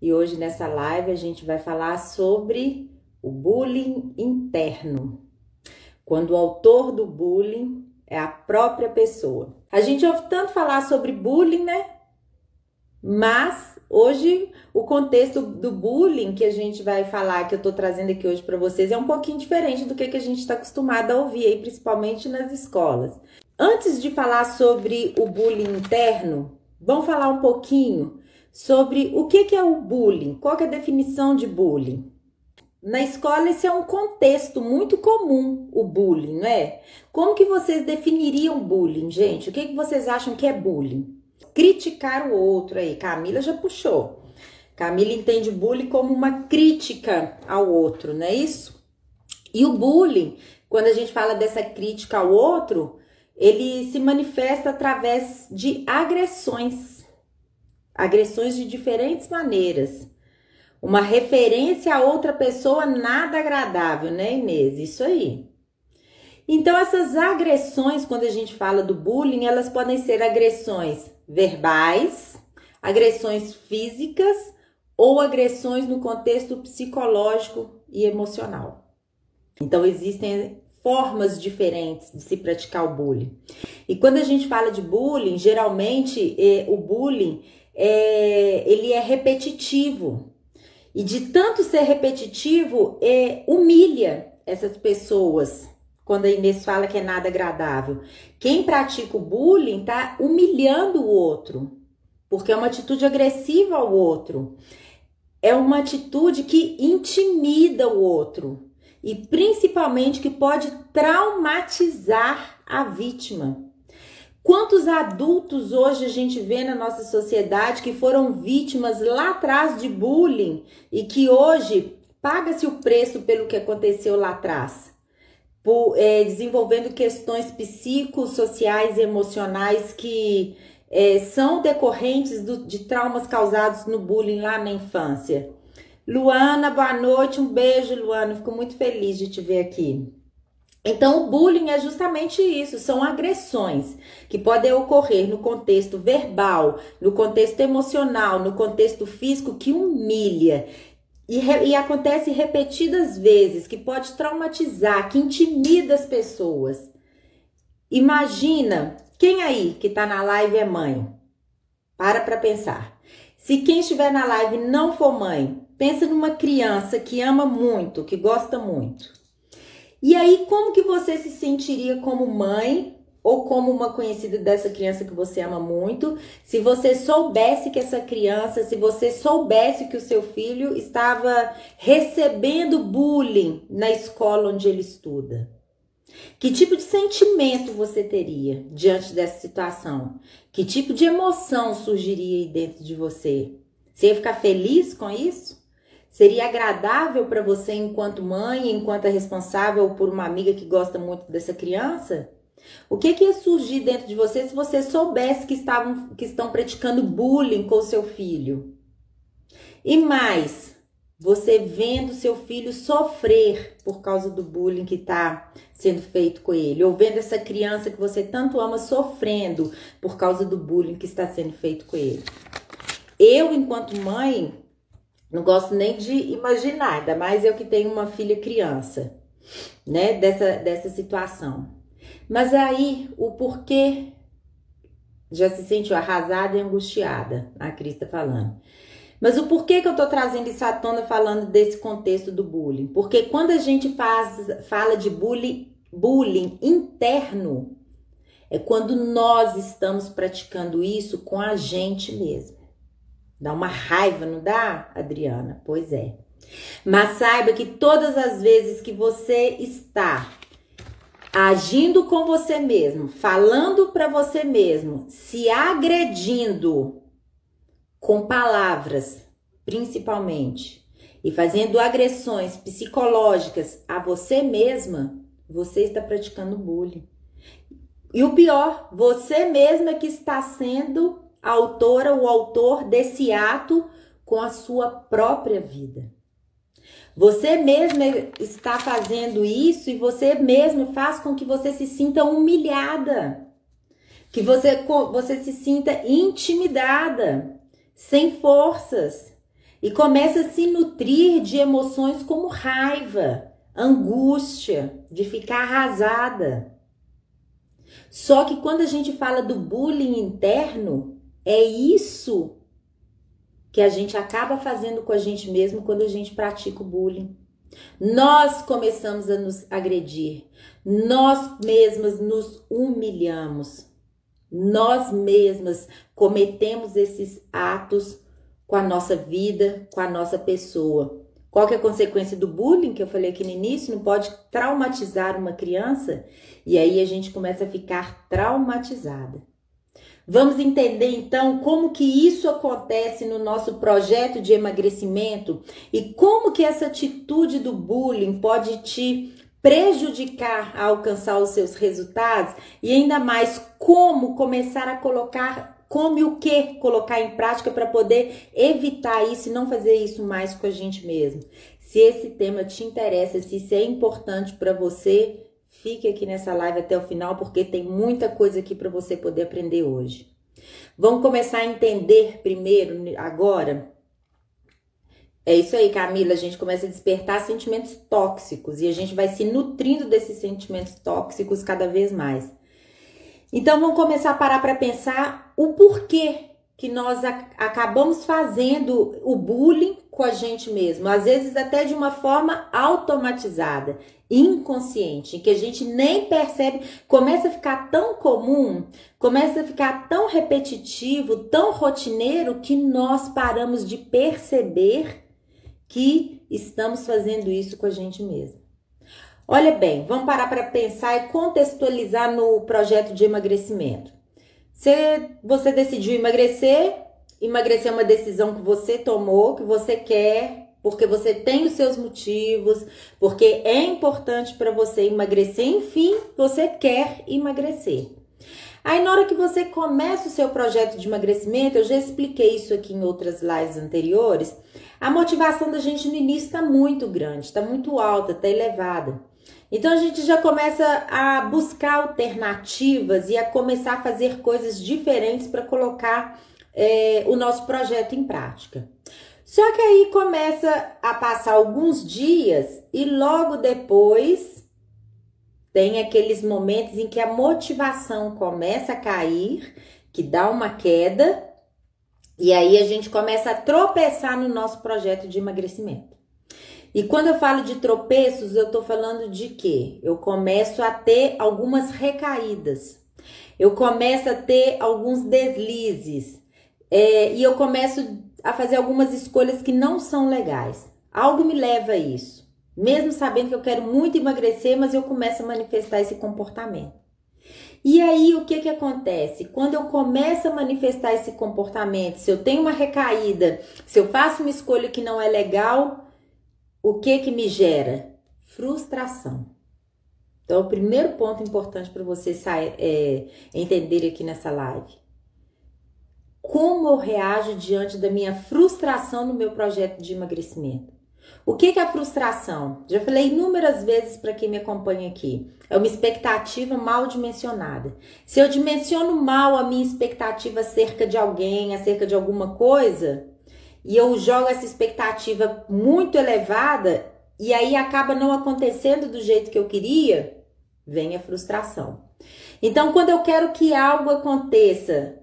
E hoje nessa live a gente vai falar sobre o bullying interno, quando o autor do bullying é a própria pessoa. A gente ouve tanto falar sobre bullying, né? Mas hoje o contexto do bullying que a gente vai falar, que eu tô trazendo aqui hoje para vocês, é um pouquinho diferente do que a gente está acostumado a ouvir aí, principalmente nas escolas. Antes de falar sobre o bullying interno, vamos falar um pouquinho sobre o que é o bullying, qual que é a definição de bullying. Na escola esse é um contexto muito comum, o bullying, não é? Como que vocês definiriam bullying, gente? O que vocês acham que é bullying? Criticar o outro aí, Camila já puxou. Camila entende bullying como uma crítica ao outro, não é isso? E o bullying, quando a gente fala dessa crítica ao outro, ele se manifesta através de agressões de diferentes maneiras. Uma referência a outra pessoa nada agradável, né, Inês? Isso aí. Então, essas agressões, quando a gente fala do bullying, elas podem ser agressões verbais, agressões físicas ou agressões no contexto psicológico e emocional. Então, existem formas diferentes de se praticar o bullying. E quando a gente fala de bullying, geralmente o bullying ele é repetitivo. E de tanto ser repetitivo, humilha essas pessoas. Quando a Inês fala que é nada agradável. Quem pratica o bullying tá humilhando o outro. Porque é uma atitude agressiva ao outro. É uma atitude que intimida o outro. E principalmente que pode traumatizar a vítima. Quantos adultos hoje a gente vê na nossa sociedade que foram vítimas lá atrás de bullying e que hoje paga-se o preço pelo que aconteceu lá atrás, desenvolvendo questões psicossociais e emocionais que são decorrentes de traumas causados no bullying lá na infância. Luana, boa noite, um beijo, Luana, fico muito feliz de te ver aqui. Então, o bullying é justamente isso, são agressões que podem ocorrer no contexto verbal, no contexto emocional, no contexto físico que humilha e acontece repetidas vezes, que pode traumatizar, que intimida as pessoas. Imagina, quem aí que tá na live é mãe? Para pensar. Se quem estiver na live não for mãe, pensa numa criança que ama muito, que gosta muito. E aí, como que você se sentiria como mãe ou como uma conhecida dessa criança que você ama muito, se você soubesse que essa criança, se você soubesse que o seu filho estava recebendo bullying na escola onde ele estuda? Que tipo de sentimento você teria diante dessa situação? Que tipo de emoção surgiria aí dentro de você? Você ia ficar feliz com isso? Seria agradável para você enquanto mãe, enquanto responsável por uma amiga que gosta muito dessa criança? O que ia surgir dentro de você se você soubesse que estão praticando bullying com o seu filho? E mais, você vendo seu filho sofrer por causa do bullying que está sendo feito com ele, ou vendo essa criança que você tanto ama sofrendo por causa do bullying que está sendo feito com ele. Eu, enquanto mãe, não gosto nem de imaginar, ainda mais eu que tenho uma filha criança, né, dessa situação. Mas aí, o porquê já se sentiu arrasada e angustiada, a Cris tá falando. Mas o porquê que eu tô trazendo isso à tona falando desse contexto do bullying? Porque quando a gente fala de bullying interno, é quando nós estamos praticando isso com a gente mesmo. Dá uma raiva, não dá, Adriana? Pois é. Mas saiba que todas as vezes que você está agindo com você mesmo, falando para você mesmo, se agredindo com palavras, principalmente, e fazendo agressões psicológicas a você mesma, você está praticando bullying. E o pior, você mesma que está sendo a autora ou autor desse ato com a sua própria vida. Você mesma está fazendo isso e você mesma faz com que você se sinta humilhada, que você se sinta intimidada, sem forças e começa a se nutrir de emoções como raiva, angústia, de ficar arrasada. Só que quando a gente fala do bullying interno, é isso que a gente acaba fazendo com a gente mesmo quando a gente pratica o bullying. Nós começamos a nos agredir, nós mesmas nos humilhamos, nós mesmas cometemos esses atos com a nossa vida, com a nossa pessoa. Qual que é a consequência do bullying, que eu falei aqui no início? Não pode traumatizar uma criança, e aí a gente começa a ficar traumatizada. Vamos entender então como que isso acontece no nosso projeto de emagrecimento e como que essa atitude do bullying pode te prejudicar a alcançar os seus resultados e ainda mais como começar a colocar, como e o que colocar em prática para poder evitar isso e não fazer isso mais com a gente mesmo. Se esse tema te interessa, se isso é importante para você, fique aqui nessa live até o final, porque tem muita coisa aqui para você poder aprender hoje. Vamos começar a entender primeiro, agora. É isso aí, Camila, a gente começa a despertar sentimentos tóxicos e a gente vai se nutrindo desses sentimentos tóxicos cada vez mais. Então, vamos começar a parar para pensar o porquê que nós acabamos fazendo o bullying com a gente mesmo, às vezes até de uma forma automatizada, inconsciente, que a gente nem percebe, começa a ficar tão comum, começa a ficar tão repetitivo, tão rotineiro, que nós paramos de perceber que estamos fazendo isso com a gente mesmo. Olha bem, vamos parar para pensar e contextualizar no projeto de emagrecimento. Você decidiu emagrecer é uma decisão que você tomou, que você quer, porque você tem os seus motivos, porque é importante para você emagrecer, enfim, você quer emagrecer. Aí na hora que você começa o seu projeto de emagrecimento, eu já expliquei isso aqui em outras lives anteriores, a motivação da gente no início está muito grande, está muito alta, está elevada. Então a gente já começa a buscar alternativas e a começar a fazer coisas diferentes para colocar o nosso projeto em prática. Só que aí começa a passar alguns dias e logo depois tem aqueles momentos em que a motivação começa a cair, que dá uma queda, e aí a gente começa a tropeçar no nosso projeto de emagrecimento. E quando eu falo de tropeços, eu tô falando de quê? Eu começo a ter algumas recaídas, eu começo a ter alguns deslizes, e eu começo a fazer algumas escolhas que não são legais. Algo me leva a isso. Mesmo sabendo que eu quero muito emagrecer, mas eu começo a manifestar esse comportamento. E aí, o que acontece? Quando eu começo a manifestar esse comportamento, se eu tenho uma recaída, se eu faço uma escolha que não é legal, o que me gera? Frustração. Então, o primeiro ponto importante para você entender aqui nessa live. Como eu reajo diante da minha frustração no meu projeto de emagrecimento? O que é a frustração? Já falei inúmeras vezes para quem me acompanha aqui. É uma expectativa mal dimensionada. Se eu dimensiono mal a minha expectativa acerca de alguém, acerca de alguma coisa, e eu jogo essa expectativa muito elevada, e aí acaba não acontecendo do jeito que eu queria, vem a frustração. Então, quando eu quero que algo aconteça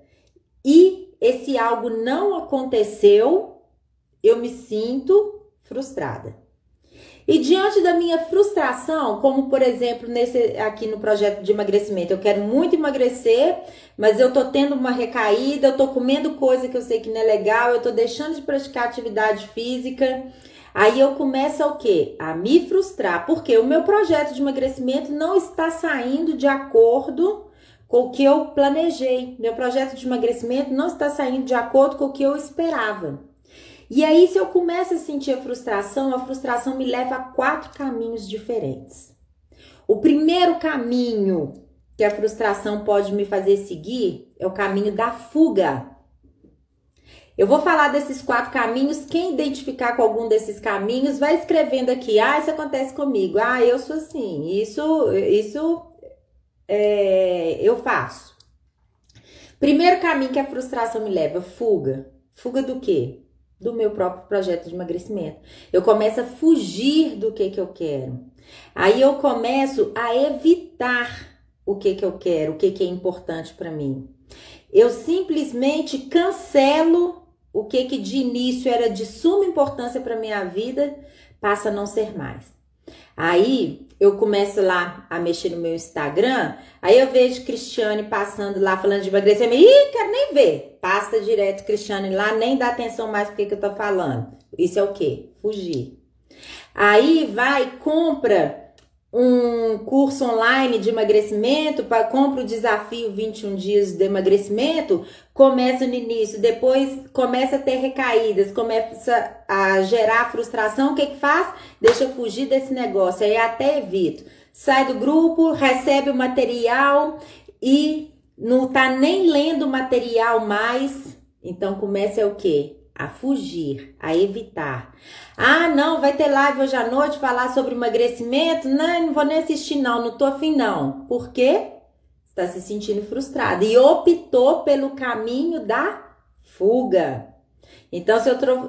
e esse algo não aconteceu, eu me sinto frustrada. E diante da minha frustração, como por exemplo aqui no projeto de emagrecimento, eu quero muito emagrecer, mas eu tô tendo uma recaída, eu tô comendo coisa que eu sei que não é legal, eu tô deixando de praticar atividade física, aí eu começo o quê? A me frustrar, porque o meu projeto de emagrecimento não está saindo de acordo com o que eu planejei. Meu projeto de emagrecimento não está saindo de acordo com o que eu esperava. E aí, se eu começo a sentir a frustração me leva a 4 caminhos diferentes. O primeiro caminho que a frustração pode me fazer seguir é o caminho da fuga. Eu vou falar desses 4 caminhos. Quem identificar com algum desses caminhos, vai escrevendo aqui. Ah, isso acontece comigo. Ah, eu sou assim. Isso eu faço. Primeiro caminho que a frustração me leva, fuga. Fuga do quê? do meu próprio projeto de emagrecimento. Eu começo a fugir do que eu quero. Aí eu começo a evitar o que eu quero, o que é importante para mim. Eu simplesmente cancelo o que de início era de suma importância para minha vida, passa a não ser mais. Aí eu começo lá a mexer no meu Instagram, aí eu vejo Cristiane passando lá falando de emagrecimento, quero nem ver. Passa direto Cristiane lá, nem dá atenção mais pro que eu tô falando. Isso é o quê? Fugir. Aí vai, compra um curso online de emagrecimento, compra o desafio 21 dias de emagrecimento, começa no início, depois começa a ter recaídas, começa a gerar frustração, o que faz? Deixa eu fugir desse negócio, aí até evito. Sai do grupo, recebe o material e não tá nem lendo o material mais, então começa o quê? A fugir, a evitar. Ah, não, vai ter live hoje à noite falar sobre emagrecimento? Não vou nem assistir não tô afim não. Por quê? Está se sentindo frustrada e optou pelo caminho da fuga. Então,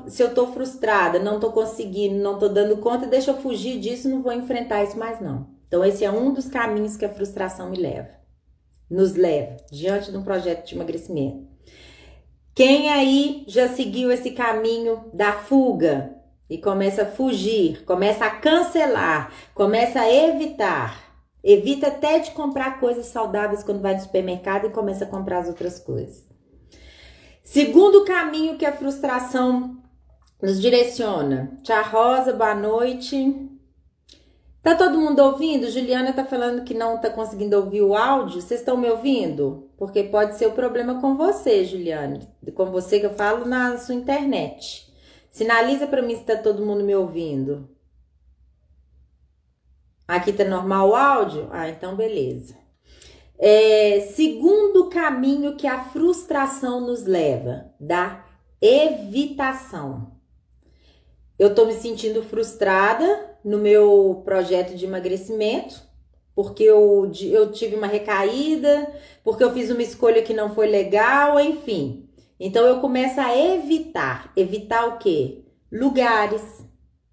se eu tô frustrada, não tô conseguindo, não tô dando conta, deixa eu fugir disso, não vou enfrentar isso mais não. Então, esse é um dos caminhos que a frustração nos leva diante de um projeto de emagrecimento. Quem aí já seguiu esse caminho da fuga e começa a fugir, começa a cancelar, começa a evitar, evita até de comprar coisas saudáveis quando vai no supermercado e começa a comprar as outras coisas. Segundo caminho que a frustração nos direciona. Tia Rosa, boa noite. Tá todo mundo ouvindo? Juliana tá falando que não tá conseguindo ouvir o áudio. Vocês estão me ouvindo? Porque pode ser o problema com você, Juliana. Com você que eu falo na sua internet. Sinaliza pra mim se tá todo mundo me ouvindo. Aqui tá normal o áudio? Ah, então beleza. Segundo caminho que a frustração nos leva, da evitação. Eu tô me sentindo frustrada no meu projeto de emagrecimento, porque eu tive uma recaída, porque eu fiz uma escolha que não foi legal, enfim. Então eu começo a evitar. Evitar o quê? Lugares,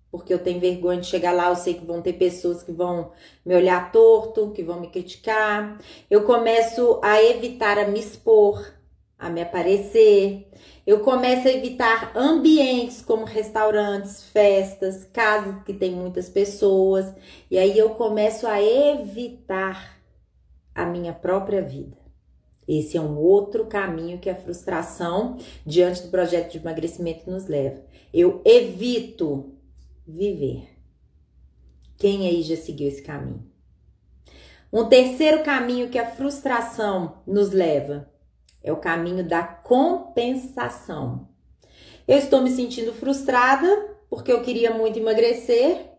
porque eu tenho vergonha de chegar lá, eu sei que vão ter pessoas que vão me olhar torto, que vão me criticar. Eu começo a evitar a me expor, a me aparecer. Eu começo a evitar ambientes como restaurantes, festas, casas que tem muitas pessoas. E aí eu começo a evitar a minha própria vida. Esse é um outro caminho que a frustração diante do projeto de emagrecimento nos leva. Eu evito viver. Quem aí já seguiu esse caminho? Um terceiro caminho que a frustração nos leva é o caminho da compensação. Eu estou me sentindo frustrada porque eu queria muito emagrecer,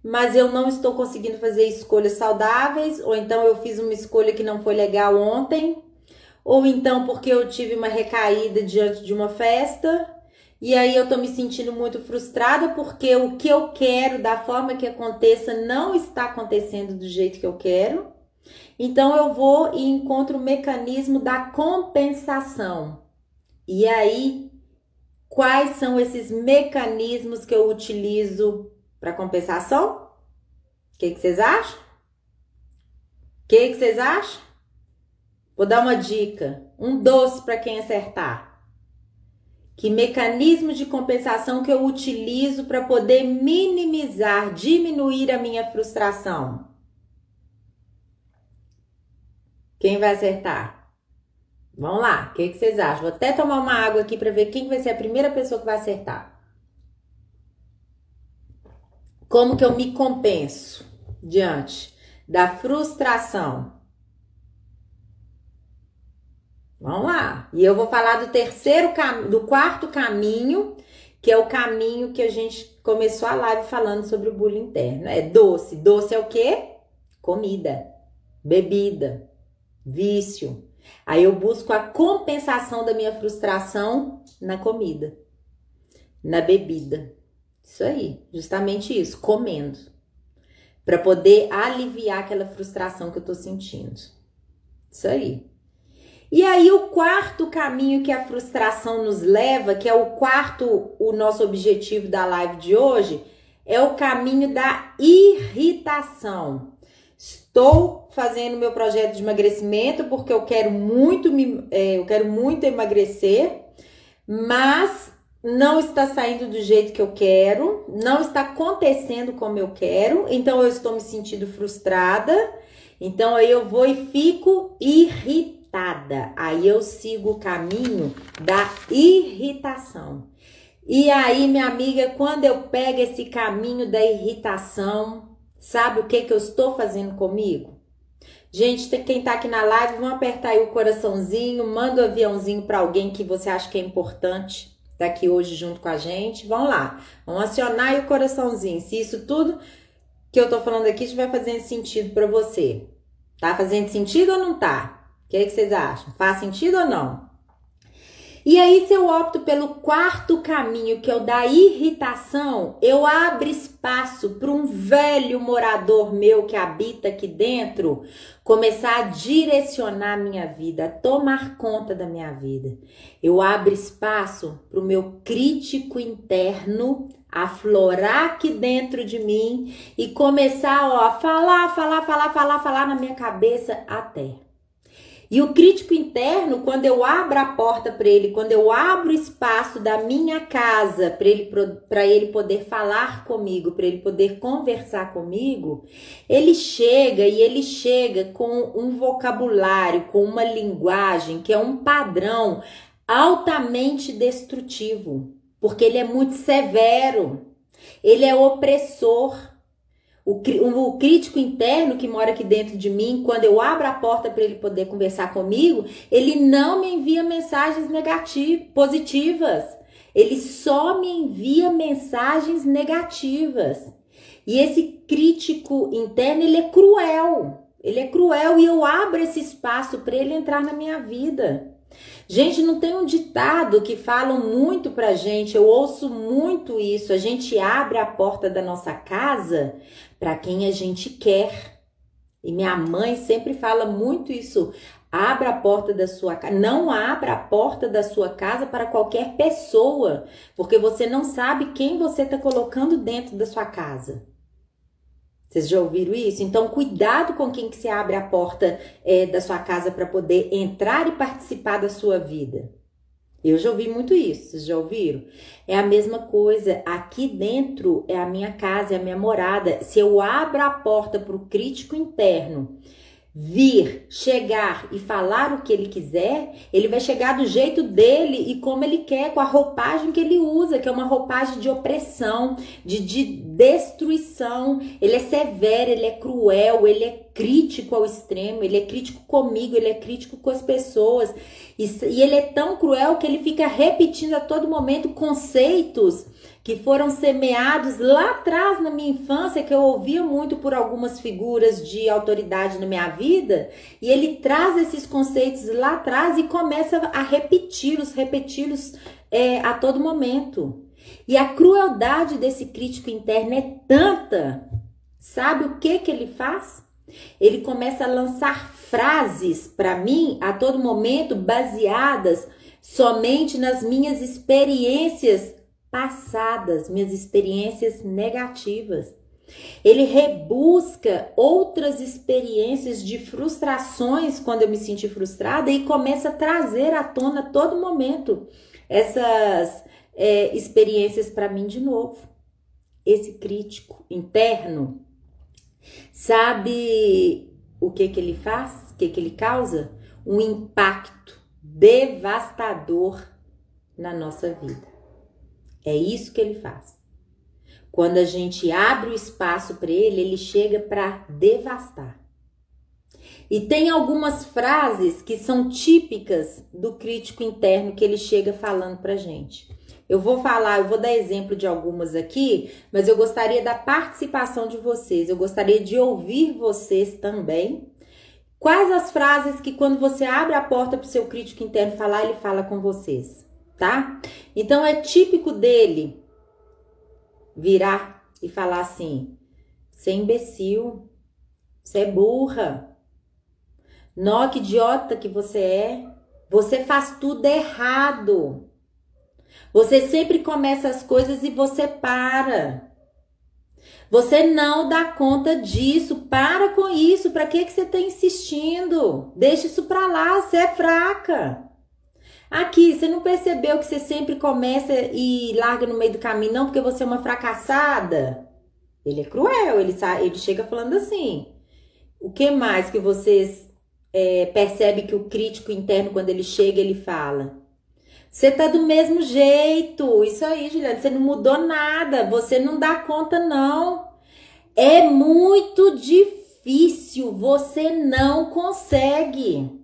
mas eu não estou conseguindo fazer escolhas saudáveis, ou então eu fiz uma escolha que não foi legal ontem, ou então porque eu tive uma recaída diante de uma festa, e aí eu tô me sentindo muito frustrada porque o que eu quero, da forma que aconteça, não está acontecendo do jeito que eu quero. Então eu vou e encontro o mecanismo da compensação. E aí, quais são esses mecanismos que eu utilizo para compensação? O que vocês acham? O que vocês acham? Vou dar uma dica, um doce para quem acertar. Que mecanismo de compensação que eu utilizo para poder minimizar, diminuir a minha frustração? Quem vai acertar? Vamos lá, o que vocês acham? Vou até tomar uma água aqui para ver quem vai ser a primeira pessoa que vai acertar. Como que eu me compenso diante da frustração? Vamos lá. E eu vou falar do quarto caminho, que é o caminho que a gente começou a live falando sobre o bullying interno. É doce. Doce é o quê? Comida, bebida, vício. Aí eu busco a compensação da minha frustração na comida, na bebida. Isso aí, justamente isso, comendo. Para poder aliviar aquela frustração que eu tô sentindo. Isso aí. E aí o quarto caminho que a frustração nos leva, que é o nosso objetivo da live de hoje, é o caminho da irritação. Estou fazendo meu projeto de emagrecimento porque eu quero muito emagrecer, mas não está saindo do jeito que eu quero, não está acontecendo como eu quero, então eu estou me sentindo frustrada, então aí eu vou e fico irritada. Aí eu sigo o caminho da irritação. E aí, minha amiga, quando eu pego esse caminho da irritação, sabe o que eu estou fazendo comigo? Gente, quem tá aqui na live, vamos apertar aí o coraçãozinho, manda o aviãozinho para alguém que você acha que é importante daqui hoje junto com a gente. Vamos lá, vamos acionar aí o coraçãozinho. Se isso tudo que eu tô falando aqui estiver fazendo sentido para você. Tá fazendo sentido ou não tá? O que vocês acham? Faz sentido ou não? E aí, se eu opto pelo quarto caminho, que é o da irritação, eu abro espaço para um velho morador meu que habita aqui dentro começar a direcionar a minha vida, a tomar conta da minha vida. Eu abro espaço para o meu crítico interno aflorar aqui dentro de mim e começar a falar na minha cabeça até. E o crítico interno, quando eu abro a porta para ele, quando eu abro o espaço da minha casa para ele poder falar comigo, para ele poder conversar comigo, ele chega com um vocabulário, com uma linguagem que é um padrão altamente destrutivo, porque ele é muito severo, ele é opressor. O crítico interno que mora aqui dentro de mim, quando eu abro a porta para ele poder conversar comigo, ele não me envia mensagens positivas. Ele só me envia mensagens negativas. E esse crítico interno, ele é cruel. Ele é cruel e eu abro esse espaço para ele entrar na minha vida. Gente, não tem um ditado que falam muito pra gente, eu ouço muito isso, a gente abre a porta da nossa casa para quem a gente quer. E minha mãe sempre fala muito isso, abra a porta da sua casa, não abra a porta da sua casa para qualquer pessoa, porque você não sabe quem você está colocando dentro da sua casa. Vocês já ouviram isso? Então, cuidado com quem que você abre a porta da sua casa para poder entrar e participar da sua vida. Eu já ouvi muito isso, vocês já ouviram? É a mesma coisa, aqui dentro é a minha casa, é a minha morada. Se eu abro a porta para o crítico interno vir, chegar e falar o que ele quiser, ele vai chegar do jeito dele e como ele quer, com a roupagem que ele usa, que é uma roupagem de opressão, de destruição. Ele é severo, ele é cruel, ele é crítico ao extremo, ele é crítico comigo, ele é crítico com as pessoas. E ele é tão cruel que ele fica repetindo a todo momento conceitos que foram semeados lá atrás na minha infância, que eu ouvia muito por algumas figuras de autoridade na minha vida, e ele traz esses conceitos lá atrás e começa a repeti-los a todo momento. E a crueldade desse crítico interno é tanta, sabe o que ele faz? Ele começa a lançar frases para mim a todo momento baseadas somente nas minhas experiências passadas, minhas experiências negativas. Ele rebusca outras experiências de frustrações quando eu me senti frustrada e começa a trazer à tona a todo momento essas experiências para mim de novo. Esse crítico interno, sabe o que ele faz? O que ele causa? Um impacto devastador na nossa vida. É isso que ele faz. Quando a gente abre o espaço para ele, ele chega para devastar. E tem algumas frases que são típicas do crítico interno que ele chega falando pra gente. Eu vou dar exemplo de algumas aqui, mas eu gostaria da participação de vocês. Eu gostaria de ouvir vocês também. Quais as frases que quando você abre a porta para o seu crítico interno falar, ele fala com vocês, tá? Então é típico dele virar e falar assim: você é imbecil, você é burra, nó, que idiota que você é, Você faz tudo errado. Você sempre começa as coisas e você para. Você não dá conta disso. Para com isso. Para que você está insistindo? Deixa isso para lá. Você é fraca. Aqui, você não percebeu que você sempre começa e larga no meio do caminho, não? Porque você é uma fracassada? Ele é cruel. Ele chega falando assim. O que mais que vocês percebem que o crítico interno, quando ele chega, ele fala? Você tá do mesmo jeito. Isso aí, Juliana. Você não mudou nada. Você não dá conta, não. É muito difícil. Você não consegue.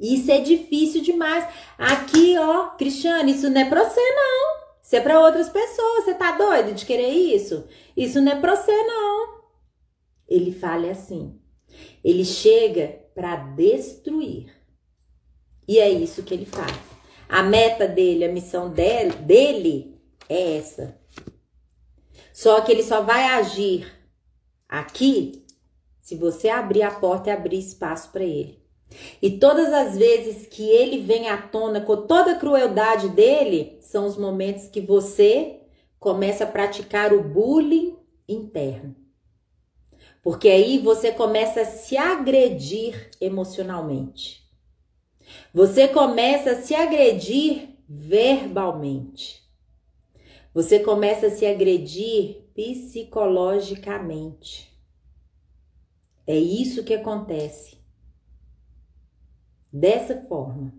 Isso é difícil demais. Aqui, ó, Cristiane, isso não é pra você, não. Isso é pra outras pessoas. Você tá doido de querer isso? Isso não é pra você, não. Ele fala assim. Ele chega pra destruir. E é isso que ele faz. A meta dele, a missão dele é essa. Só que ele só vai agir aqui se você abrir a porta e abrir espaço para ele. E todas as vezes que ele vem à tona com toda a crueldade dele, são os momentos que você começa a praticar o bullying interno. Porque aí você começa a se agredir emocionalmente. Você começa a se agredir verbalmente. Você começa a se agredir psicologicamente. É isso que acontece. Dessa forma.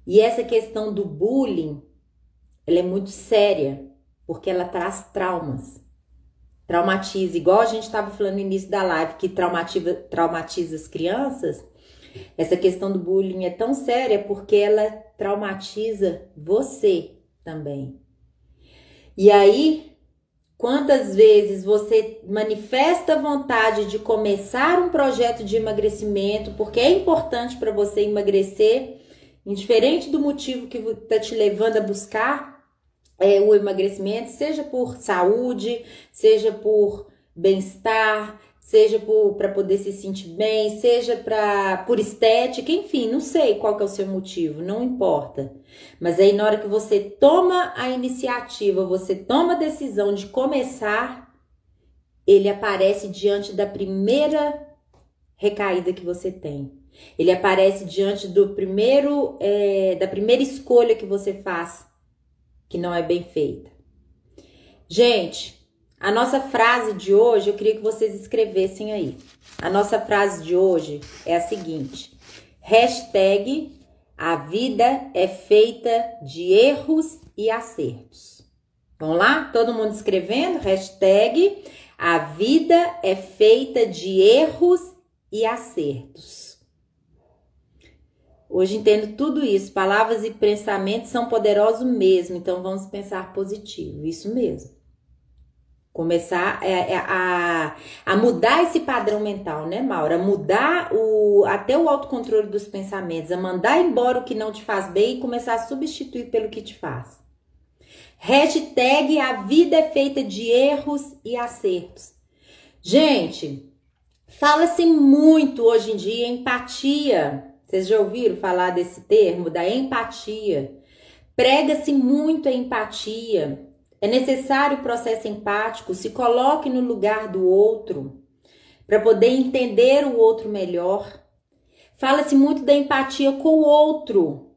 E essa questão do bullying, ela é muito séria, porque ela traz traumas. Traumatiza, igual a gente estava falando no início da live, que traumatiza as crianças. Essa questão do bullying é tão séria porque ela traumatiza você também. E aí, quantas vezes você manifesta vontade de começar um projeto de emagrecimento, porque é importante para você emagrecer, indiferente do motivo que está te levando a buscar o emagrecimento, seja por saúde, seja por bem-estar, seja para poder se sentir bem, seja por estética, enfim, não sei qual que é o seu motivo, não importa. Mas aí na hora que você toma a iniciativa, você toma a decisão de começar, ele aparece diante da primeira recaída que você tem. Ele aparece diante da primeira escolha que você faz, que não é bem feita. Gente, a nossa frase de hoje, eu queria que vocês escrevessem aí. A nossa frase de hoje é a seguinte. Hashtag a vida é feita de erros e acertos. Vamos lá? Todo mundo escrevendo? Hashtag a vida é feita de erros e acertos. Hoje entendo tudo isso. Palavras e pensamentos são poderosos mesmo. Então vamos pensar positivo. Isso mesmo. Começar a mudar esse padrão mental, né, Maura? A mudar até o autocontrole dos pensamentos, a mandar embora o que não te faz bem e começar a substituir pelo que te faz. Hashtag a vida é feita de erros e acertos. Gente, fala-se muito hoje em dia empatia. Vocês já ouviram falar desse termo, da empatia? Prega-se muito a empatia. É necessário o processo empático, se coloque no lugar do outro, para poder entender o outro melhor. Fala-se muito da empatia com o outro,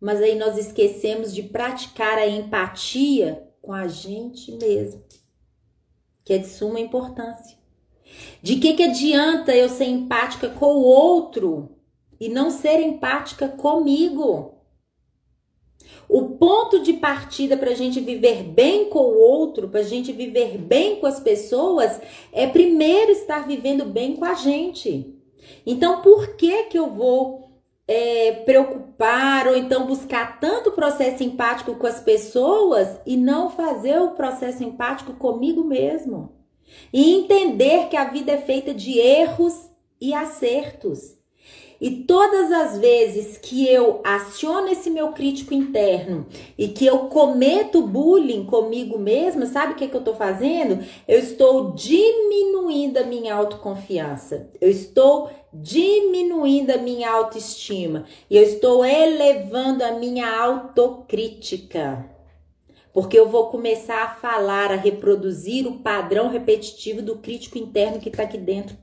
mas aí nós esquecemos de praticar a empatia com a gente mesmo, que é de suma importância. De que adianta eu ser empática com o outro e não ser empática comigo? O ponto de partida para a gente viver bem com o outro, para a gente viver bem com as pessoas, é primeiro estar vivendo bem com a gente. Então, por que eu vou preocupar ou então buscar tanto processo empático com as pessoas e não fazer o processo empático comigo mesmo? E entender que a vida é feita de erros e acertos. E todas as vezes que eu aciono esse meu crítico interno e que eu cometo bullying comigo mesma, sabe o que eu tô fazendo? Eu estou diminuindo a minha autoconfiança. Eu estou diminuindo a minha autoestima. E eu estou elevando a minha autocrítica. Porque eu vou começar a falar, a reproduzir o padrão repetitivo do crítico interno que tá aqui dentro,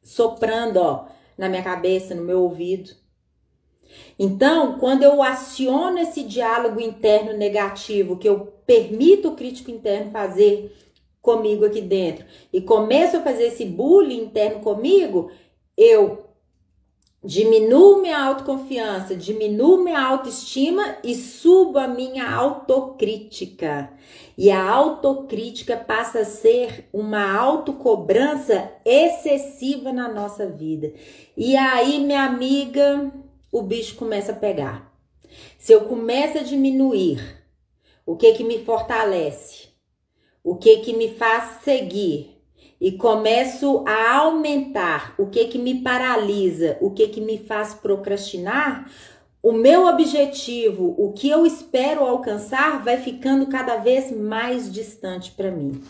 soprando, ó, na minha cabeça, no meu ouvido. Então, quando eu aciono esse diálogo interno negativo, que eu permito o crítico interno fazer comigo aqui dentro, e começo a fazer esse bullying interno comigo, eu diminuo minha autoconfiança, diminuo minha autoestima e subo a minha autocrítica. E a autocrítica passa a ser uma autocobrança excessiva na nossa vida. E aí, minha amiga, o bicho começa a pegar. Se eu começo a diminuir o que me fortalece, o que me faz seguir, e começo a aumentar o que me paralisa, o que me faz procrastinar, o meu objetivo, o que eu espero alcançar, vai ficando cada vez mais distante para mim.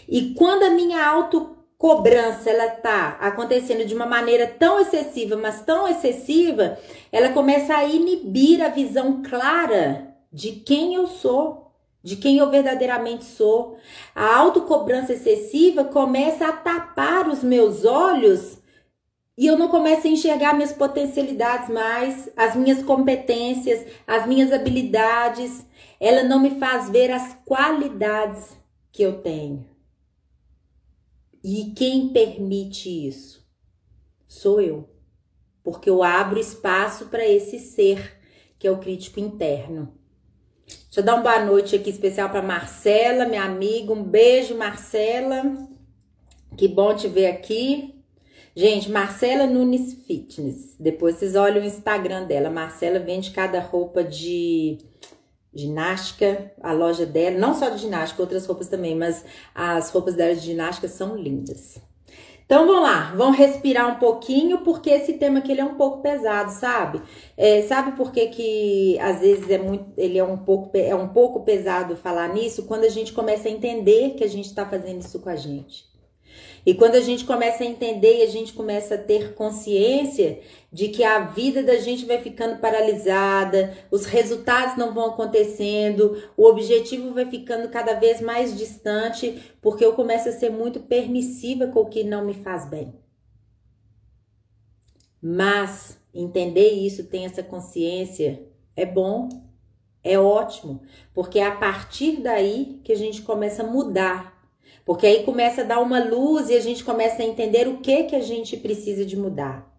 E quando a minha autocobrança ela tá acontecendo de uma maneira tão excessiva, mas tão excessiva, ela começa a inibir a visão clara de quem eu sou, de quem eu verdadeiramente sou. A autocobrança excessiva começa a tapar os meus olhos e eu não começo a enxergar minhas potencialidades mais, as minhas competências, as minhas habilidades. Ela não me faz ver as qualidades que eu tenho. E quem permite isso? Sou eu. Porque eu abro espaço para esse ser, que é o crítico interno. Deixa eu dar uma boa noite aqui especial para Marcela, minha amiga. Um beijo, Marcela. Que bom te ver aqui. Gente, Marcela Nunes Fitness. Depois vocês olham o Instagram dela. Marcela vende cada roupa de ginástica, a loja dela. Não só de ginástica, outras roupas também. Mas as roupas dela de ginástica são lindas. Então vamos lá, vamos respirar um pouquinho, porque esse tema aqui ele é um pouco pesado, sabe? Sabe por que às vezes ele é um pouco pesado falar nisso? Quando a gente começa a entender que a gente está fazendo isso com a gente. E quando a gente começa a entender e a gente começa a ter consciência de que a vida da gente vai ficando paralisada, os resultados não vão acontecendo, o objetivo vai ficando cada vez mais distante, porque eu começo a ser muito permissiva com o que não me faz bem. Mas entender isso, ter essa consciência, é bom, é ótimo, porque é a partir daí que a gente começa a mudar. Porque aí começa a dar uma luz e a gente começa a entender o que a gente precisa de mudar.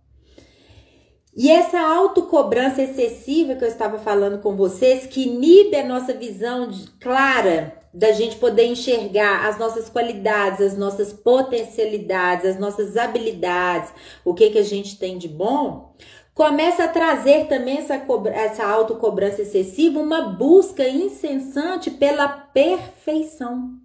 E essa autocobrança excessiva que eu estava falando com vocês, que inibe a nossa visão clara da gente poder enxergar as nossas qualidades, as nossas potencialidades, as nossas habilidades, o que a gente tem de bom, começa a trazer também essa autocobrança excessiva, uma busca incessante pela perfeição.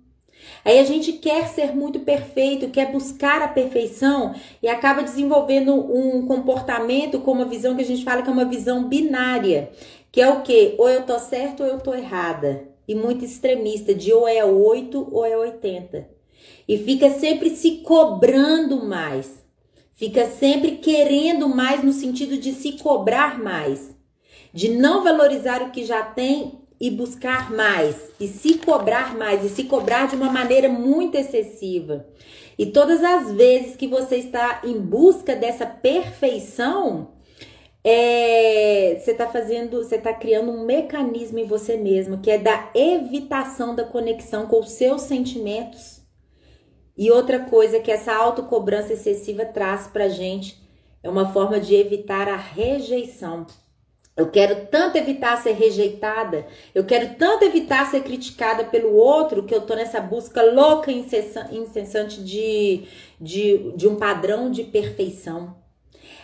Aí a gente quer ser muito perfeito, quer buscar a perfeição e acaba desenvolvendo um comportamento com uma visão que a gente fala que é uma visão binária, que é o quê? Ou eu tô certo ou eu tô errada. E muito extremista, de ou é 8 ou é 80. E fica sempre se cobrando mais. Fica sempre querendo mais no sentido de se cobrar mais. De não valorizar o que já tem e buscar mais, e se cobrar mais, e se cobrar de uma maneira muito excessiva. E todas as vezes que você está em busca dessa perfeição, você está criando um mecanismo em você mesmo, que é da evitação da conexão com os seus sentimentos. E outra coisa que essa autocobrança excessiva traz pra gente é uma forma de evitar a rejeição. Eu quero tanto evitar ser rejeitada, eu quero tanto evitar ser criticada pelo outro, que eu tô nessa busca louca e incessante de um padrão de perfeição.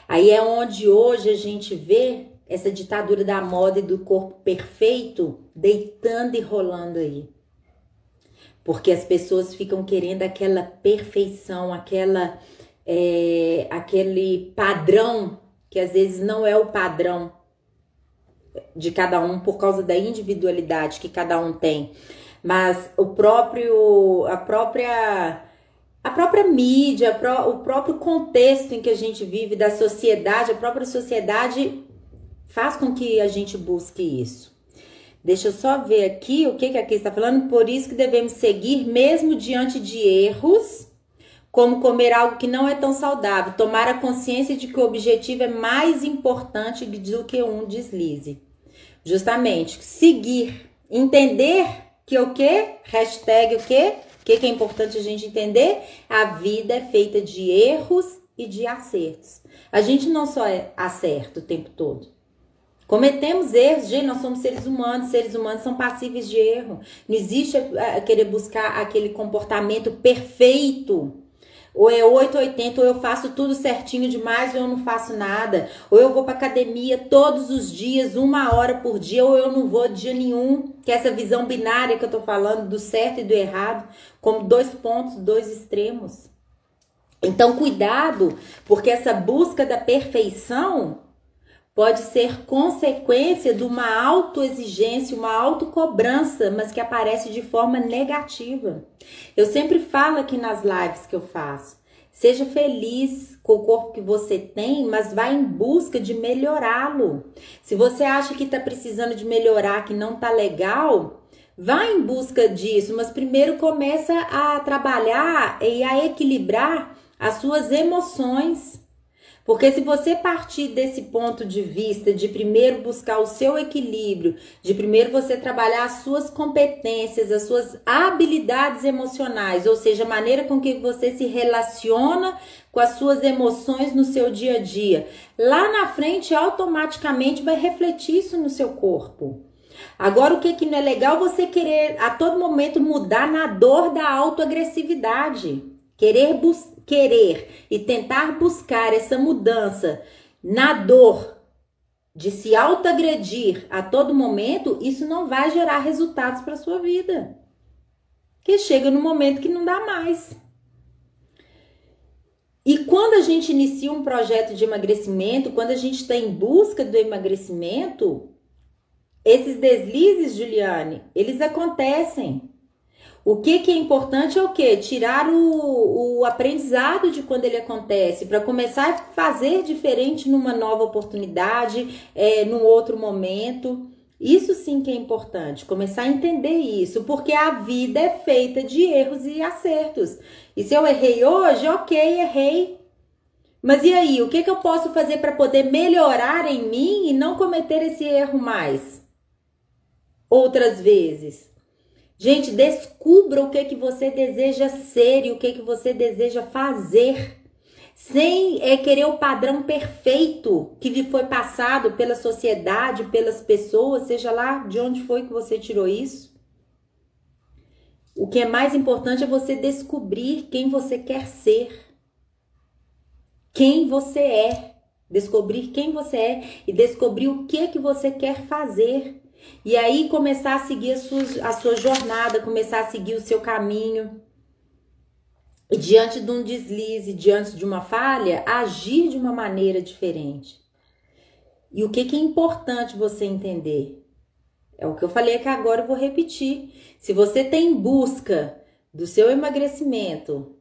Aí é onde hoje a gente vê essa ditadura da moda e do corpo perfeito deitando e rolando aí. Porque as pessoas ficam querendo aquela perfeição, aquele padrão que às vezes não é o padrão de cada um por causa da individualidade que cada um tem, mas a própria mídia, o próprio contexto em que a gente vive, da sociedade, a própria sociedade faz com que a gente busque isso. Deixa eu só ver aqui o que aqui está falando. Por isso que devemos seguir mesmo diante de erros, como comer algo que não é tão saudável, tomar a consciência de que o objetivo é mais importante do que um deslize. Justamente, seguir, entender que o quê? Hashtag o quê? O que é importante a gente entender? A vida é feita de erros e de acertos. A gente não só acerta o tempo todo. Cometemos erros, gente, nós somos seres humanos são passíveis de erro. Não existe querer buscar aquele comportamento perfeito. Ou é 880, ou eu faço tudo certinho demais, ou eu não faço nada. Ou eu vou para academia todos os dias, 1 hora por dia, ou eu não vou dia nenhum. Que é essa visão binária que eu tô falando, do certo e do errado, como 2 pontos, 2 extremos. Então, cuidado, porque essa busca da perfeição pode ser consequência de uma autoexigência, uma autocobrança, mas que aparece de forma negativa. Eu sempre falo aqui nas lives que eu faço, seja feliz com o corpo que você tem, mas vá em busca de melhorá-lo. Se você acha que está precisando de melhorar, que não está legal, vá em busca disso, mas primeiro começa a trabalhar e a equilibrar as suas emoções. Porque se você partir desse ponto de vista de primeiro buscar o seu equilíbrio, de primeiro você trabalhar as suas competências, as suas habilidades emocionais, ou seja, a maneira com que você se relaciona com as suas emoções no seu dia a dia, lá na frente automaticamente vai refletir isso no seu corpo. Agora, o que não é legal você querer a todo momento mudar na dor da autoagressividade. Querer e tentar buscar essa mudança na dor de se autoagredir a todo momento, isso não vai gerar resultados para sua vida. Porque chega no momento que não dá mais. E quando a gente inicia um projeto de emagrecimento, quando a gente está em busca do emagrecimento, esses deslizes, Juliane, eles acontecem. O que é importante é o quê? Tirar o aprendizado de quando ele acontece, para começar a fazer diferente numa nova oportunidade, num outro momento. Isso sim que é importante, começar a entender isso, porque a vida é feita de erros e acertos. E se eu errei hoje, ok, errei. Mas e aí, o que eu posso fazer para poder melhorar em mim e não cometer esse erro mais? Outras vezes. Gente, descubra o que você deseja ser e o que você deseja fazer. Sem querer o padrão perfeito que lhe foi passado pela sociedade, pelas pessoas, seja lá de onde foi que você tirou isso. O que é mais importante é você descobrir quem você quer ser. Quem você é. Descobrir quem você é e descobrir o que você quer fazer. E aí começar a seguir a sua jornada, começar a seguir o seu caminho. E diante de um deslize, diante de uma falha, agir de uma maneira diferente. E o que é importante você entender? É o que eu falei aqui agora, eu vou repetir. Se você tem em busca do seu emagrecimento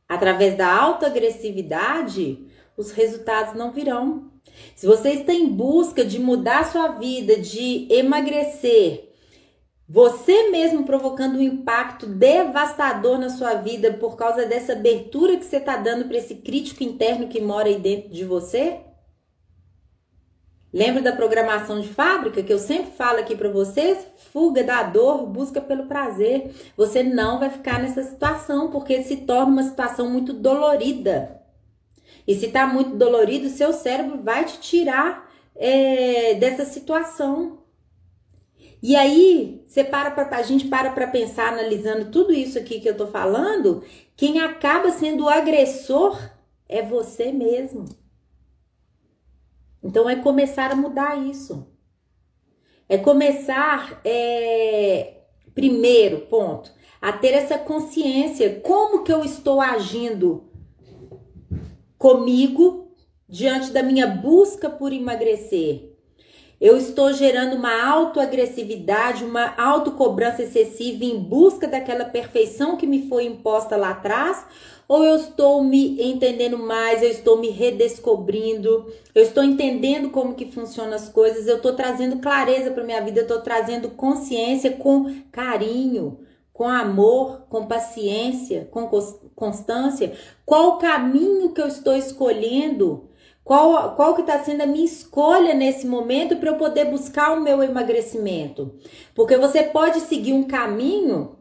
através da autoagressividade, os resultados não virão. Se você está em busca de mudar a sua vida, de emagrecer, você mesmo provocando um impacto devastador na sua vida por causa dessa abertura que você está dando para esse crítico interno que mora aí dentro de você? Lembra da programação de fábrica que eu sempre falo aqui para vocês? Fuga da dor, busca pelo prazer. Você não vai ficar nessa situação porque se torna uma situação muito dolorida. E se tá muito dolorido, o seu cérebro vai te tirar dessa situação. E aí, a gente para pra pensar, analisando tudo isso aqui que eu tô falando, quem acaba sendo o agressor é você mesmo. Então, é começar a mudar isso. É começar, primeiro ponto, a ter essa consciência. Como que eu estou agindo comigo diante da minha busca por emagrecer, eu estou gerando uma autoagressividade, uma autocobrança excessiva em busca daquela perfeição que me foi imposta lá atrás? Ou eu estou me entendendo mais, eu estou me redescobrindo, eu estou entendendo como que funcionam as coisas, eu estou trazendo clareza para minha vida, eu estou trazendo consciência com carinho, com amor, com paciência, com constância? Qual o caminho que eu estou escolhendo? Qual que está sendo a minha escolha nesse momento para eu poder buscar o meu emagrecimento? Porque você pode seguir um caminho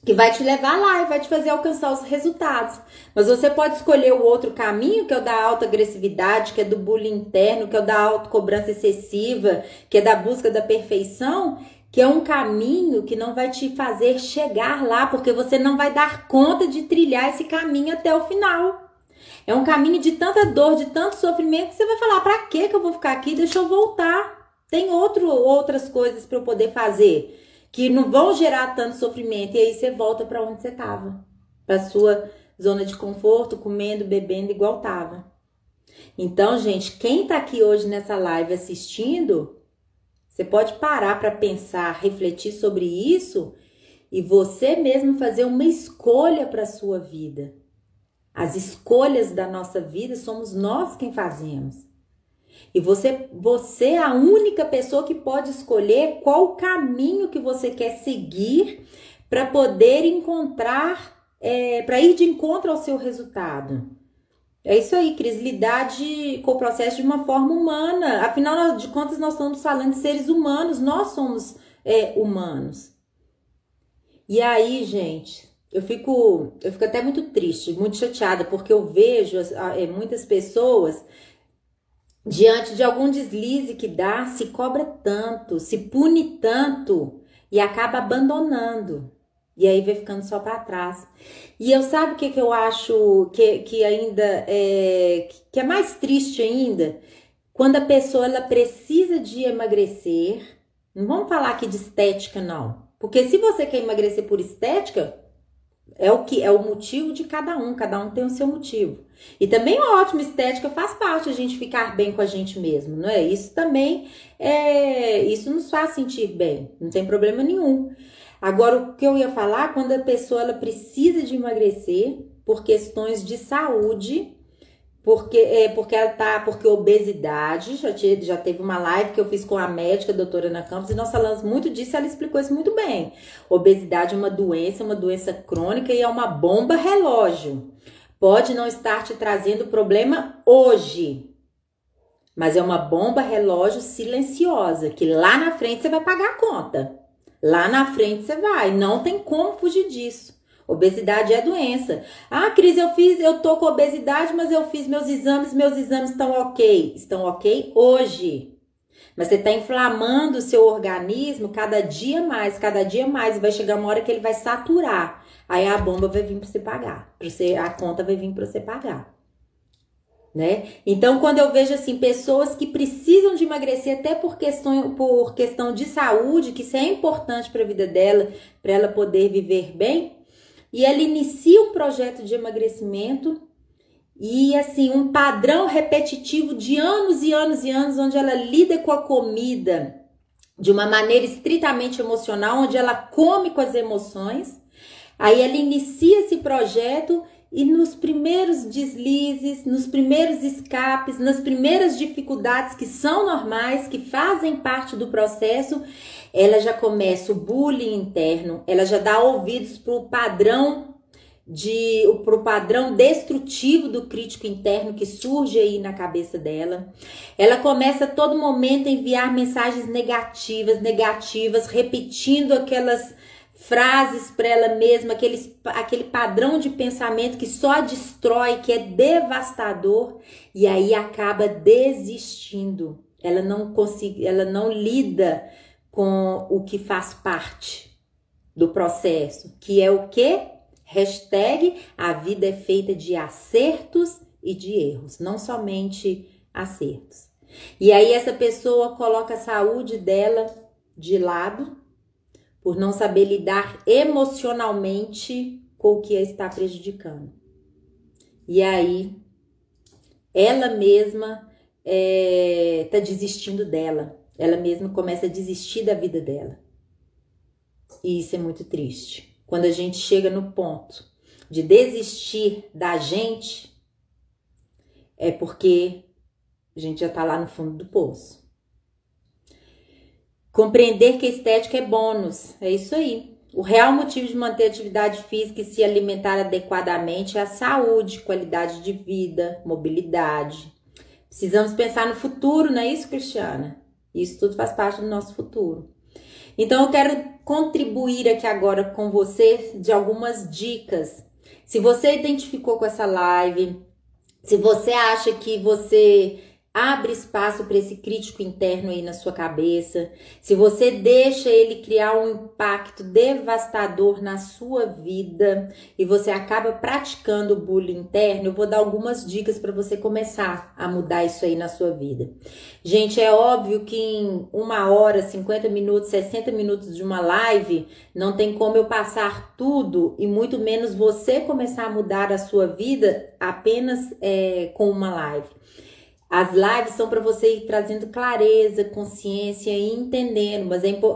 que vai te levar lá e vai te fazer alcançar os resultados. Mas você pode escolher o outro caminho, que é o da autoagressividade, que é do bullying interno, que é o da autocobrança excessiva, que é da busca da perfeição, que é um caminho que não vai te fazer chegar lá, porque você não vai dar conta de trilhar esse caminho até o final. É um caminho de tanta dor, de tanto sofrimento, que você vai falar, pra que eu vou ficar aqui? Deixa eu voltar. Tem outras coisas para eu poder fazer que não vão gerar tanto sofrimento. E aí você volta para onde você estava, para sua zona de conforto, comendo, bebendo igual tava. Então, gente, quem tá aqui hoje nessa live assistindo, você pode parar para pensar, refletir sobre isso e você mesmo fazer uma escolha para sua vida. As escolhas da nossa vida somos nós quem fazemos. E você é a única pessoa que pode escolher qual o caminho que você quer seguir para poder encontrar, para ir de encontro ao seu resultado. É isso aí, Cris, lidar com o processo de uma forma humana. Afinal de contas, nós estamos falando de seres humanos, nós somos humanos. E aí, gente, eu fico até muito triste, muito chateada, porque eu vejo muitas pessoas, diante de algum deslize que dá, se cobra tanto, se pune tanto e acaba abandonando. E aí vai ficando só para trás. E eu sabe o que eu acho que ainda que é mais triste ainda? Quando a pessoa ela precisa de emagrecer. Não vamos falar aqui de estética, não. Porque se você quer emagrecer por estética, é o motivo de cada um tem o seu motivo. E também uma ótima estética faz parte a gente ficar bem com a gente mesmo, não é? Isso também isso nos faz sentir bem, não tem problema nenhum. Agora, o que eu ia falar, quando a pessoa ela precisa de emagrecer por questões de saúde, porque obesidade, já teve uma live que eu fiz com a médica, a doutora Ana Campos, e nós falamos muito disso, ela explicou isso muito bem. Obesidade é uma doença crônica e é uma bomba relógio. Pode não estar te trazendo problema hoje, mas é uma bomba relógio silenciosa, que lá na frente você vai pagar a conta. Lá na frente você vai, não tem como fugir disso. Obesidade é doença. Ah, Cris, eu tô com obesidade, mas eu fiz meus exames estão ok. Estão ok hoje. Mas você tá inflamando o seu organismo cada dia mais, e vai chegar uma hora que ele vai saturar. Aí a bomba vai vir para você pagar, a conta vai vir para você pagar. Né? Então, quando eu vejo assim pessoas que precisam de emagrecer até por questão de saúde, que isso é importante para a vida dela, para ela poder viver bem, e ela inicia um projeto de emagrecimento e assim um padrão repetitivo de anos e anos e anos, onde ela lida com a comida de uma maneira estritamente emocional, onde ela come com as emoções. Aí ela inicia esse projeto e nos primeiros deslizes, nos primeiros escapes, nas primeiras dificuldades que são normais, que fazem parte do processo, ela já começa o bullying interno, ela já dá ouvidos para o padrão destrutivo do crítico interno que surge aí na cabeça dela. Ela começa a todo momento a enviar mensagens negativas, repetindo aquelas frases para ela mesma, aquele padrão de pensamento que só a destrói, que é devastador, e aí acaba desistindo. Ela não lida com o que faz parte do processo, que é o quê? Hashtag a vida é feita de acertos e de erros, não somente acertos. E aí essa pessoa coloca a saúde dela de lado, por não saber lidar emocionalmente com o que a está prejudicando. E aí ela mesma tá desistindo dela. Ela mesma começa a desistir da vida dela. E isso é muito triste. Quando a gente chega no ponto de desistir da gente, é porque a gente já tá lá no fundo do poço. Compreender que a estética é bônus, é isso aí. O real motivo de manter atividade física e se alimentar adequadamente é a saúde, qualidade de vida, mobilidade. Precisamos pensar no futuro, não é isso, Cristiana? Isso tudo faz parte do nosso futuro. Então eu quero contribuir aqui agora com você de algumas dicas. Se você identificou com essa live, se você acha que você abre espaço para esse crítico interno aí na sua cabeça, se você deixa ele criar um impacto devastador na sua vida e você acaba praticando o bullying interno, eu vou dar algumas dicas para você começar a mudar isso aí na sua vida. Gente, é óbvio que em 1 hora, 50 minutos, 60 minutos de uma live, não tem como eu passar tudo e muito menos você começar a mudar a sua vida apenas com uma live. As lives são para você ir trazendo clareza, consciência e entendendo,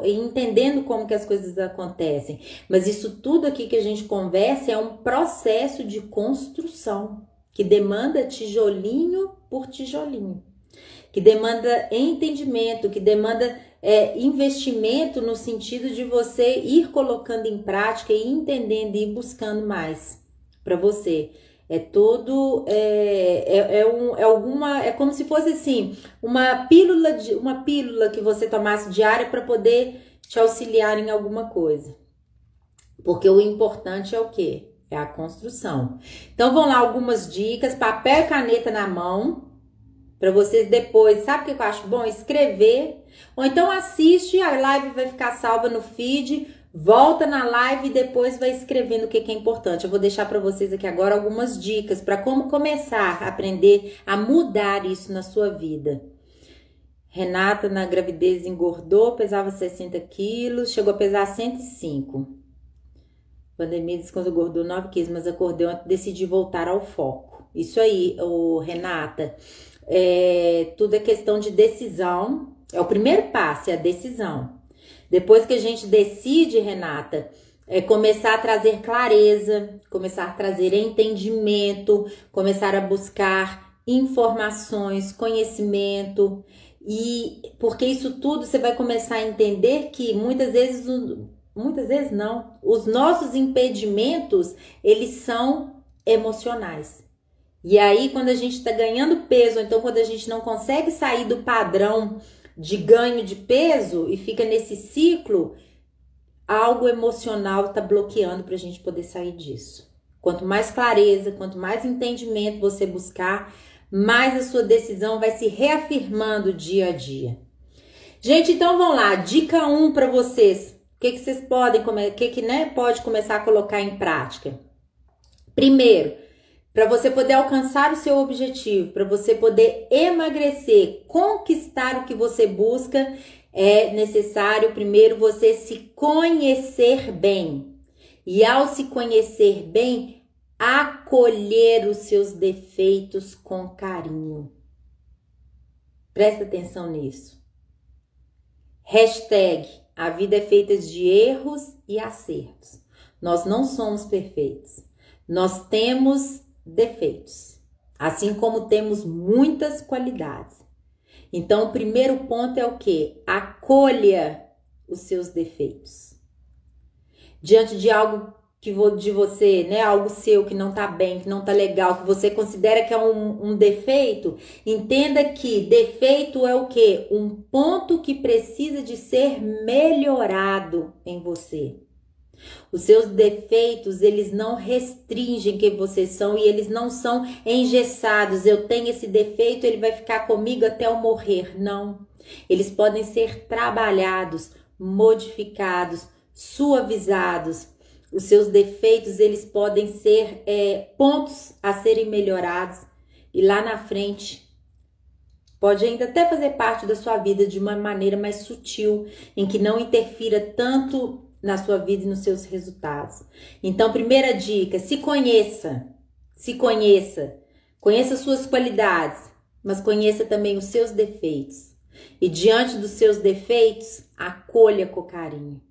entendendo como que as coisas acontecem. Mas isso tudo aqui que a gente conversa é um processo de construção que demanda tijolinho por tijolinho, que demanda entendimento, que demanda investimento no sentido de você ir colocando em prática e entendendo e ir buscando mais para você. É como se fosse assim, uma pílula que você tomasse diária para poder te auxiliar em alguma coisa. Porque o importante é o quê? É a construção. Então vão lá algumas dicas, papel e caneta na mão, para vocês depois, sabe o que eu acho bom? Escrever, ou então assiste, a live vai ficar salva no feed. Volta na live e depois vai escrevendo o que é importante. Eu vou deixar para vocês aqui agora algumas dicas para como começar a aprender a mudar isso na sua vida. Renata na gravidez engordou, pesava 60 quilos, chegou a pesar 105. Pandemia diz quando engordou 9 quilos, mas acordei ontem, decidi voltar ao foco. Isso aí, Renata. Tudo é questão de decisão. É o primeiro passo, é a decisão. Depois que a gente decide, Renata, começar a trazer clareza, começar a trazer entendimento, começar a buscar informações, conhecimento, e porque isso tudo você vai começar a entender que muitas vezes não, os nossos impedimentos, eles são emocionais. E aí quando a gente está ganhando peso, ou então quando a gente não consegue sair do padrão de ganho de peso e fica nesse ciclo, algo emocional está bloqueando para a gente poder sair disso. Quanto mais clareza, quanto mais entendimento você buscar, mais a sua decisão vai se reafirmando dia a dia. Gente, então vamos lá, dica 1 para vocês. O que vocês podem, pode começar a colocar em prática? Primeiro, para você poder alcançar o seu objetivo, para você poder emagrecer, conquistar o que você busca, é necessário primeiro você se conhecer bem. E ao se conhecer bem, acolher os seus defeitos com carinho. Presta atenção nisso. Hashtag, a vida é feita de erros e acertos. Nós não somos perfeitos. Nós temos defeitos, assim como temos muitas qualidades. Então, o primeiro ponto é o quê? Acolha os seus defeitos. Diante de algo de você, né, algo seu que não tá bem, que não tá legal, que você considera que é um defeito, entenda que defeito é o quê? Um ponto que precisa de ser melhorado em você. Os seus defeitos, eles não restringem quem vocês são e eles não são engessados. Eu tenho esse defeito, ele vai ficar comigo até eu morrer. Não. Eles podem ser trabalhados, modificados, suavizados. Os seus defeitos, eles podem ser pontos a serem melhorados. E lá na frente, pode ainda até fazer parte da sua vida de uma maneira mais sutil, em que não interfira tanto na sua vida e nos seus resultados. Então, primeira dica, se conheça. Se conheça. Conheça suas qualidades, mas conheça também os seus defeitos. E diante dos seus defeitos, acolha com carinho.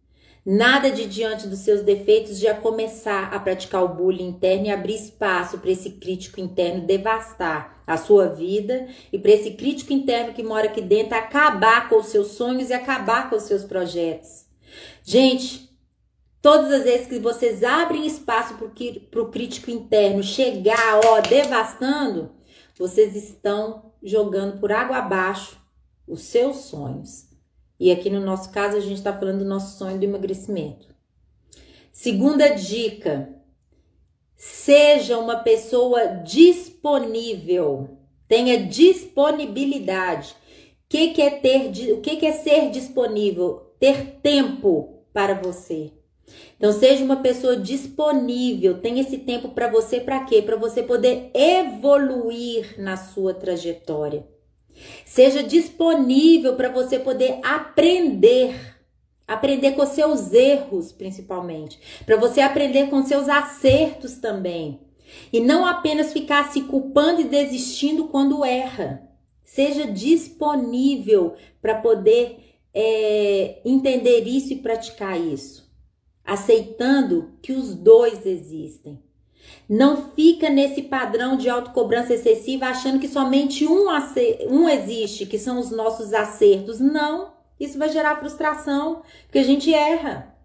Nada de diante dos seus defeitos já começar a praticar o bullying interno e abrir espaço para esse crítico interno devastar a sua vida e para esse crítico interno que mora aqui dentro acabar com os seus sonhos e acabar com os seus projetos. Gente, todas as vezes que vocês abrem espaço para o crítico interno chegar, devastando, vocês estão jogando por água abaixo os seus sonhos. E aqui no nosso caso, a gente está falando do nosso sonho do emagrecimento. Segunda dica, seja uma pessoa disponível, tenha disponibilidade. O que é ser disponível? Ter tempo para você. Então, seja uma pessoa disponível, tenha esse tempo para você, para quê? Para você poder evoluir na sua trajetória. Seja disponível para você poder aprender com seus erros, principalmente, para você aprender com seus acertos também, e não apenas ficar se culpando e desistindo quando erra. Seja disponível para poder entender isso e praticar isso, aceitando que os dois existem. Não fica nesse padrão de autocobrança excessiva achando que somente um existe, que são os nossos acertos. Não, isso vai gerar frustração, porque a gente erra.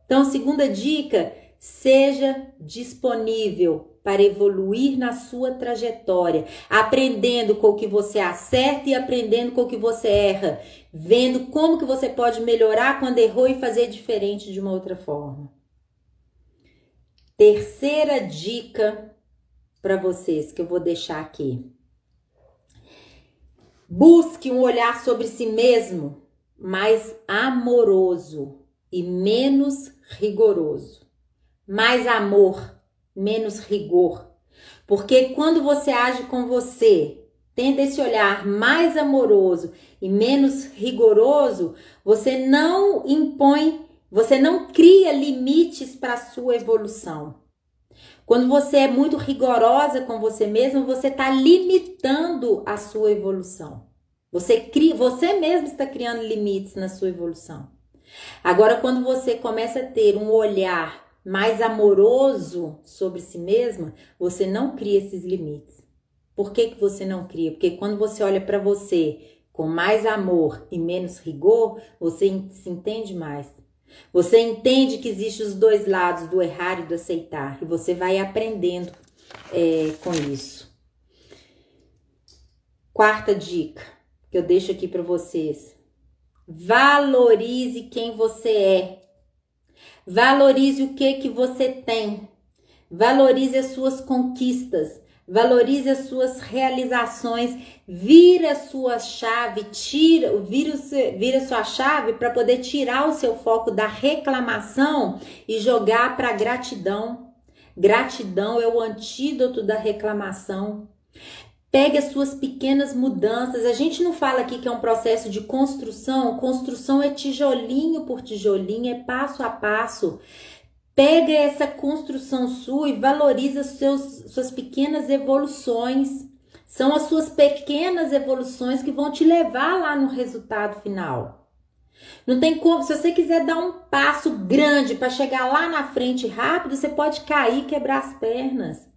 Então, segunda dica, seja disponível para evoluir na sua trajetória, aprendendo com o que você acerta e aprendendo com o que você erra, vendo como que você pode melhorar quando errou e fazer diferente de uma outra forma. Terceira dica para vocês que eu vou deixar aqui. Busque um olhar sobre si mesmo mais amoroso e menos rigoroso. Mais amor, menos rigor. Porque quando você age com você, tendo esse olhar mais amoroso e menos rigoroso, você não impõe, você não cria limites para a sua evolução. Quando você é muito rigorosa com você mesmo, você está limitando a sua evolução. Você mesmo está criando limites na sua evolução. Agora, quando você começa a ter um olhar mais amoroso sobre si mesma, você não cria esses limites. Por que você não cria? Porque quando você olha para você com mais amor e menos rigor, você se entende mais. Você entende que existem os dois lados do errar e do aceitar. E você vai aprendendo com isso. Quarta dica que eu deixo aqui para vocês. Valorize quem você é. Valorize o que você tem. Valorize as suas conquistas. Valorize as suas realizações. Vira a sua chave, vira sua chave para poder tirar o seu foco da reclamação e jogar para a gratidão. Gratidão é o antídoto da reclamação. Pegue as suas pequenas mudanças. A gente não fala aqui que é um processo de construção. Construção é tijolinho por tijolinho, é passo a passo. Pega essa construção sua e valoriza suas pequenas evoluções. São as suas pequenas evoluções que vão te levar lá no resultado final. Não tem como, se você quiser dar um passo grande para chegar lá na frente rápido, você pode cair e quebrar as pernas.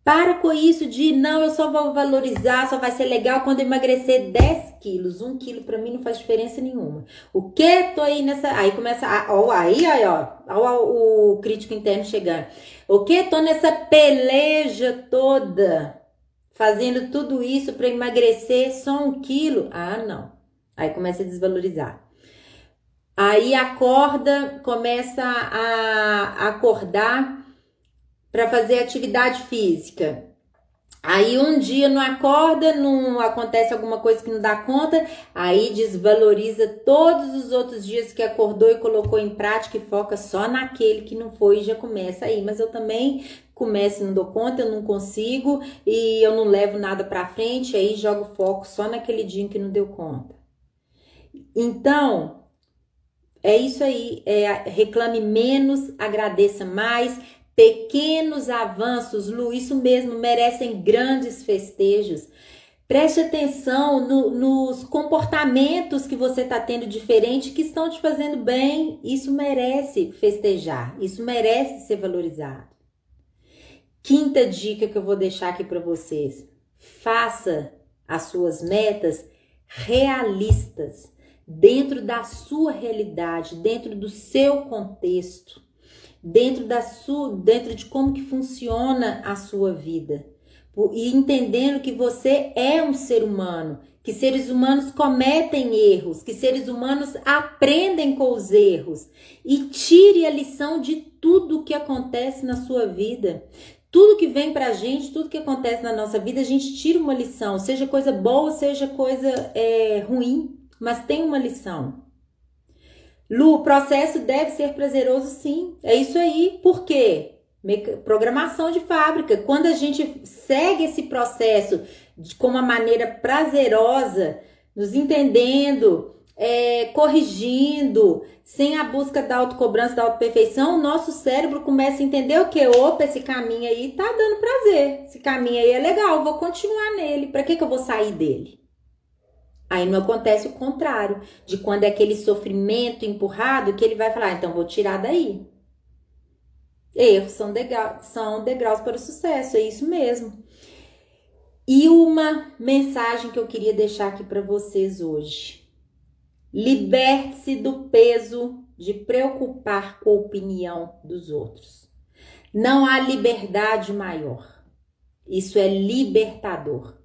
Para com isso de, não, eu só vou valorizar, só vai ser legal quando eu emagrecer 10 quilos. 1 quilo para mim não faz diferença nenhuma. O que? Tô aí nessa... Aí começa... Ó, o crítico interno chegando. O que? Tô nessa peleja toda, fazendo tudo isso para emagrecer só 1 quilo. Ah, não. Aí começa a desvalorizar. Aí acorda, começa a acordar para fazer atividade física. Aí um dia não acorda, não acontece alguma coisa que não dá conta, aí desvaloriza todos os outros dias que acordou e colocou em prática e foca só naquele que não foi e já começa aí. Mas eu também começo e não dou conta, eu não consigo e eu não levo nada para frente, aí jogo foco só naquele dia que não deu conta. Então, é isso aí, reclame menos, agradeça mais. Pequenos avanços, Lu, isso mesmo, merecem grandes festejos. Preste atenção nos comportamentos que você está tendo diferente, que estão te fazendo bem. Isso merece festejar, isso merece ser valorizado. Quinta dica que eu vou deixar aqui para vocês. Faça as suas metas realistas, dentro da sua realidade, dentro do seu contexto, dentro de como que funciona a sua vida. E entendendo que você é um ser humano, que seres humanos cometem erros, que seres humanos aprendem com os erros, e tire a lição de tudo que acontece na sua vida. Tudo que vem pra gente, tudo que acontece na nossa vida, a gente tira uma lição, seja coisa boa, seja coisa ruim, mas tem uma lição. Lu, o processo deve ser prazeroso, sim, é isso aí. Por quê? Programação de fábrica. Quando a gente segue esse processo com uma maneira prazerosa, nos entendendo, corrigindo, sem a busca da autocobrança, da autoperfeição, o nosso cérebro começa a entender o que? Opa, esse caminho aí tá dando prazer, esse caminho aí é legal, vou continuar nele, pra que eu vou sair dele? Aí não acontece o contrário, de quando é aquele sofrimento empurrado, que ele vai falar, então vou tirar daí. Erros são degraus para o sucesso, é isso mesmo. E uma mensagem que eu queria deixar aqui para vocês hoje. Liberte-se do peso de preocupar com a opinião dos outros. Não há liberdade maior. Isso é libertador.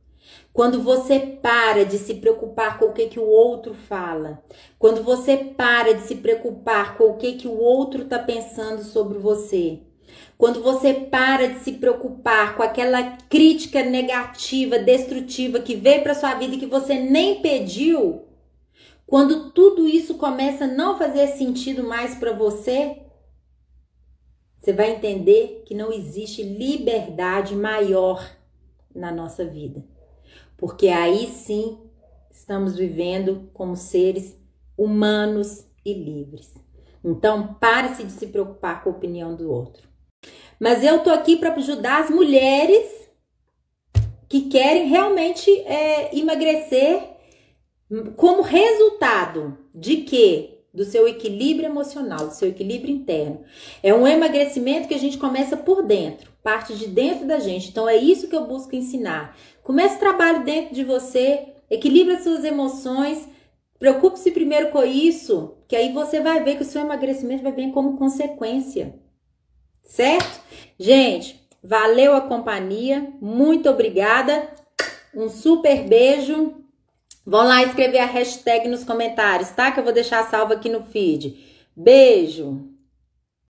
Quando você para de se preocupar com o que o outro fala, quando você para de se preocupar com o que o outro está pensando sobre você, quando você para de se preocupar com aquela crítica negativa, destrutiva que veio para sua vida e que você nem pediu, quando tudo isso começa a não fazer sentido mais para você, você vai entender que não existe liberdade maior na nossa vida. Porque aí sim estamos vivendo como seres humanos e livres. Então, pare-se de se preocupar com a opinião do outro. Mas eu tô aqui para ajudar as mulheres que querem realmente emagrecer como resultado de quê? Do seu equilíbrio emocional, do seu equilíbrio interno. É um emagrecimento que a gente começa por dentro, parte de dentro da gente. Então é isso que eu busco ensinar. Comece o trabalho dentro de você, equilibre as suas emoções, preocupe-se primeiro com isso, que aí você vai ver que o seu emagrecimento vai vir como consequência. Certo? Gente, valeu a companhia, muito obrigada, um super beijo. Vão lá escrever a hashtag nos comentários, tá? Que eu vou deixar salva aqui no feed. Beijo!